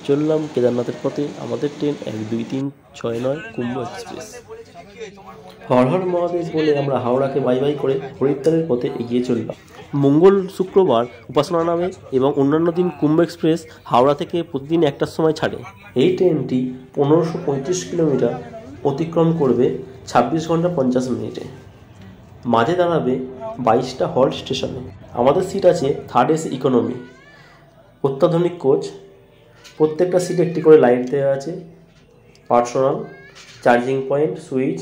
চললাম কেদারনাথের পথে। আমাদের ট্রেন 12369 কুম্ভ এক্সপ্রেস। হর হর মহাদেব বলে আমরা হাওড়াকে বাই বাই করে হরিদ্বারের পথে এগিয়ে চললাম। মঙ্গল শুক্রবার উপাসনা নামে এবং অন্যান্য দিন কুম্ভ এক্সপ্রেস হাওড়া থেকে প্রতিদিন একটার সময় ছাড়ে। এই ট্রেনটি 1535 কিলোমিটার অতিক্রম করবে 26 ঘন্টা 50 মিনিটে। মাঝে দাঁড়াবে 22টা হল্ট স্টেশনে। আমাদের সিট আছে থার্ড এসি ইকোনমি, অত্যাধুনিক কোচ। প্রত্যেকটা সিটে একটি করে লাইট দেওয়া আছে, পার্সোনাল চার্জিং পয়েন্ট, সুইচ।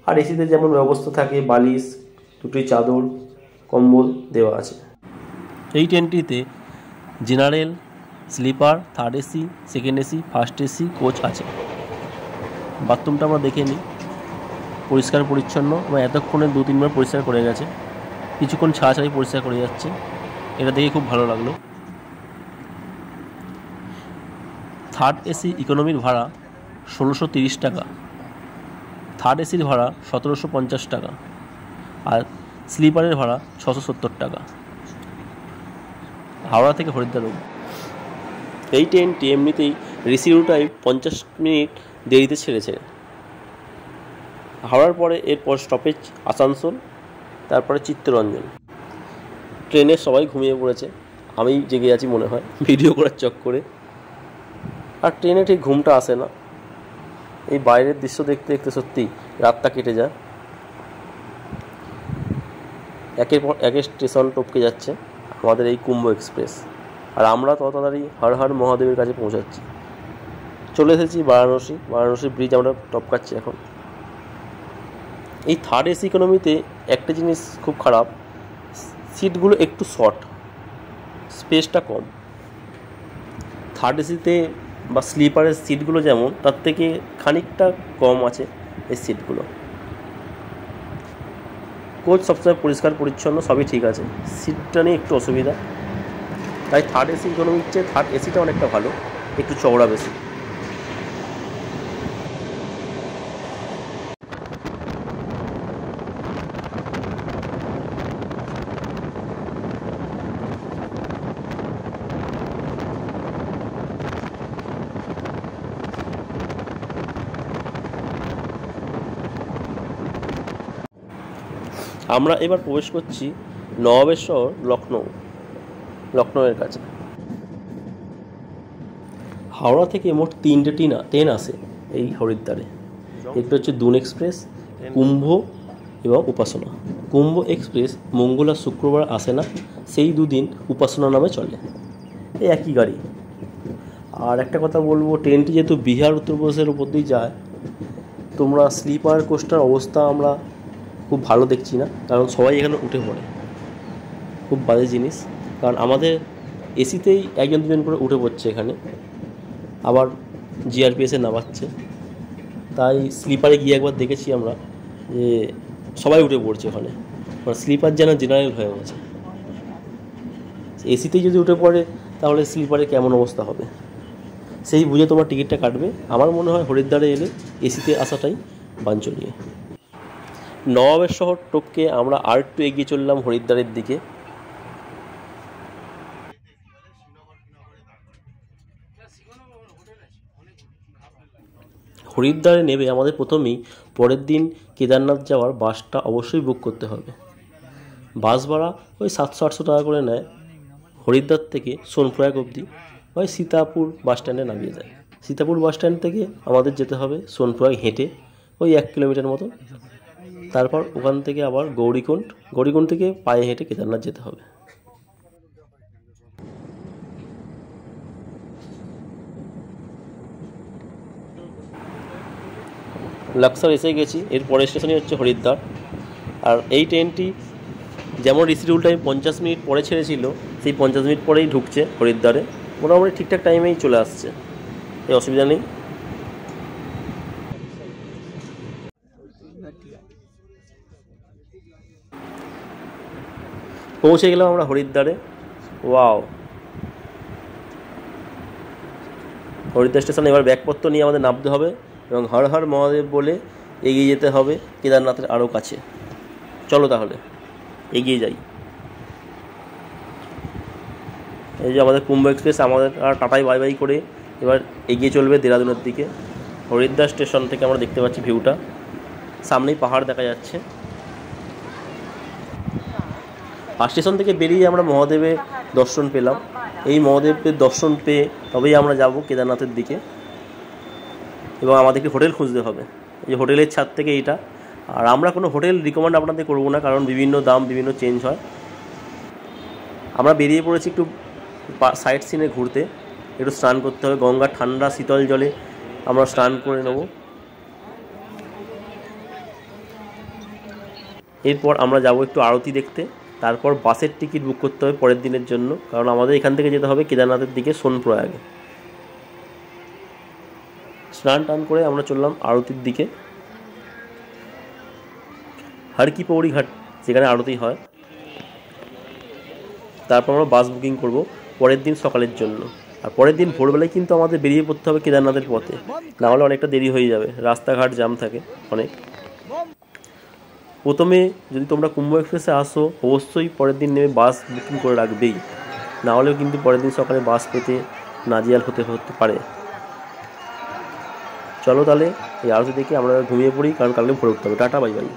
আর এসিতে যেমন ব্যবস্থা থাকে বালিশ, দুটি চাদর, কম্বল দেওয়া আছে। এই ট্রেনটিতে general, sleeper, third AC, second AC, first AC coach আছে। বাথরুমটা আমরা দেখে নিই, পরিষ্কার পরিচ্ছন্ন এবং এতক্ষণে 2-3 বার পরিষ্কার করে গেছে। কিছুক্ষণ ছাড়াছাড়ি পরিষ্কার করে যাচ্ছে, এটা দেখে খুব ভালো লাগলো। থার্ড এসি ইকোনমির ভাড়া 1630 টাকা, থার্ড এসির ভাড়া 1750 টাকা, আর স্লিপারের ভাড়া 670 টাকা। হাওড়া থেকে হরিদ্বার। এই ট্রেনটি এমনিতেই রিসিভ টাইম 50 মিনিট দেরিতে ছেড়েছে। হাওড়ার পরে এরপর স্টপেজ আসানসোল, তারপরে চিত্তরঞ্জন। ট্রেনে সবাই ঘুমিয়ে পড়েছে, আমি জেগে আছি মনে হয় ভিডিও করার চক্করে। আর ট্রেনে ঠিক ঘুমটা আসে না, এই বাইরের দৃশ্য দেখতে দেখতে সত্যি রাতটা কেটে যায়। একের পর এক স্টেশন টপকে যাচ্ছে আমাদের এই কুম্ভ এক্সপ্রেস, আর আমরা তত তাড়াতাড়ি হর হর মহাদেবের কাছে পৌঁছাচ্ছি। চলে এসেছি বারাণসী ব্রিজ আমরা টপকাচ্ছি এখন। এই থার্ড এসি ইকোনমিতে একটা জিনিস খুব খারাপ, সিটগুলো একটু শর্ট, স্পেসটা কম। থার্ড এসিতে বা স্লিপারের সিটগুলো যেমন, তার থেকে খানিকটা কম আছে এই সিটগুলো। কোচ সবসময় পরিষ্কার পরিচ্ছন্ন, সবই ঠিক আছে, সিটটা নিয়ে একটু অসুবিধা। তাই থার্ড এসি ইকোনমির চেয়ে থার্ড এসিটা অনেকটা ভালো, একটু চওড়া বেশি। আমরা এবার প্রবেশ করছি নবাবের শহর লখনউয়ের কাছে। হাওড়া থেকে মোট 3টে ট্রেন আসে এই হরিদ্বারে। একটা হচ্ছে দুন এক্সপ্রেস, কুম্ভ এবং উপাসনা। কুম্ভ এক্সপ্রেস মঙ্গল আর শুক্রবার আসে না, সেই দুদিন উপাসনা নামে চলে, এই একই গাড়ি। আর একটা কথা বলবো, ট্রেনটি যেহেতু বিহার উত্তরপ্রদেশের উপর দিয়ে যায়, তোমরা স্লিপার কোচটার অবস্থা আমরা খুব ভালো দেখছি না, কারণ সবাই এখানে উঠে পড়ে, খুব বাজে জিনিস। কারণ আমাদের এসিতেই 1-2 জন করে উঠে পড়ছে এখানে, আবার জিআরপিএসে নামাচ্ছে। তাই স্লিপারে গিয়ে একবার দেখেছি আমরা যে সবাই উঠে পড়ছে ওখানে, মানে স্লিপার যেন জেনারেল হয়ে গেছে। এসিতেই যদি উঠে পড়ে তাহলে স্লিপারে কেমন অবস্থা হবে, সেই বুঝে তোমার টিকিটটা কাটবে। আমার মনে হয় হরিদ্বারে এলে এসিতে আসাটাই বাঞ্ছনীয়। নবাবের শহর টপকে আমরা আর একটু এগিয়ে চললাম হরিদ্বারের দিকে। হরিদ্বারে নেবে আমাদের প্রথমেই পরের দিন কেদারনাথ যাওয়ার বাসটা অবশ্যই বুক করতে হবে। বাস ভাড়া ওই 700-800 টাকা করে নেয়। হরিদ্বার থেকে সোনপ্রয়াগ অবধি ওই সীতাপুর বাস স্ট্যান্ডে নামিয়ে দেয়। সীতাপুর বাস স্ট্যান্ড থেকে আমাদের যেতে হবে সোনপ্রয়াগ হেঁটে ওই 1 কিলোমিটার মতো। তারপর ওখান থেকে আবার গৌরীকুণ্ড থেকে পায়ে হেঁটে কেদারনাথ যেতে হবে। লাক্সার এসে গেছি, এর পরের স্টেশনই হচ্ছে হরিদ্বার। আর এই ট্রেনটি যেমন রিসিডিউল টাইম 50 মিনিট পরে ছেড়েছিল, সেই 50 মিনিট পরেই ঢুকছে হরিদ্বারে। মোটামুটি ঠিকঠাক টাইমেই চলে আসছে, এই অসুবিধা নেই। পৌঁছে গেলাম আমরা হরিদ্বারে। ওয়াও, হরিদ্বার স্টেশনে এবার ব্যাগপত্র নিয়ে আমাদের নামতে হবে এবং হর হর মহাদেব বলে এগিয়ে যেতে হবে কেদারনাথের আরও কাছে। চলো তাহলে এগিয়ে যাই। এই যে আমাদের কুম্ভ এক্সপ্রেস আমাদের আর টাটায় বাই বাই করে এবার এগিয়ে চলবে দেরাদুনের দিকে। হরিদ্বার স্টেশন থেকে আমরা দেখতে পাচ্ছি ভিউটা, সামনেই পাহাড় দেখা যাচ্ছে। আর স্টেশন থেকে বেরিয়ে আমরা মহাদেবের দর্শন পেলাম। এই মহাদেবের দর্শন পেয়ে তবেই আমরা যাব কেদারনাথের দিকে, এবং আমাদেরকে হোটেল খুঁজতে হবে। এই যে হোটেলের ছাদ থেকে এইটা। আর আমরা কোনো হোটেল রিকমেন্ড আপনাদের করবো না, কারণ বিভিন্ন দাম বিভিন্ন চেঞ্জ হয়। আমরা বেরিয়ে পড়েছি একটু সাইট সিনে ঘুরতে, একটু স্নান করতে হবে। গঙ্গার ঠান্ডা শীতল জলে আমরা স্নান করে নেব। এরপর আমরা যাব একটু আরতি দেখতে। তারপর বাসের টিকিট বুক করতে হবে পরের দিনের জন্য, কারণ আমাদের এখান থেকে যেতে হবে কেদারনাথের দিকে সোনপ্রয়াগে। স্নান টান করে আমরা চললাম আরতির দিকে, হর কি পৌড়ি ঘাট যেখানে আরতি হয়। তারপর আমরা বাস বুকিং করব পরের দিন সকালের জন্য। আর পরের দিন ভোরবেলায় কিন্তু আমাদের বেরিয়ে পড়তে হবে কেদারনাথের পথে, না হলে অনেকটা দেরি হয়ে যাবে, রাস্তাঘাট জ্যাম থাকে অনেক। প্রথমে যদি তোমরা কুম্ভ এক্সপ্রেসে আসো অবশ্যই পরের দিন নেমে বাস বুকিং করে রাখবেই, না হলেও কিন্তু পরের দিন সকালে বাস পেতে নাজিয়াল হতে পারে। চলো তাহলে এই আরতি দেখে আমরা ঘুমিয়ে পড়ি, কারণ কালকে ভোরে উঠতে হবে। Tata bye bye.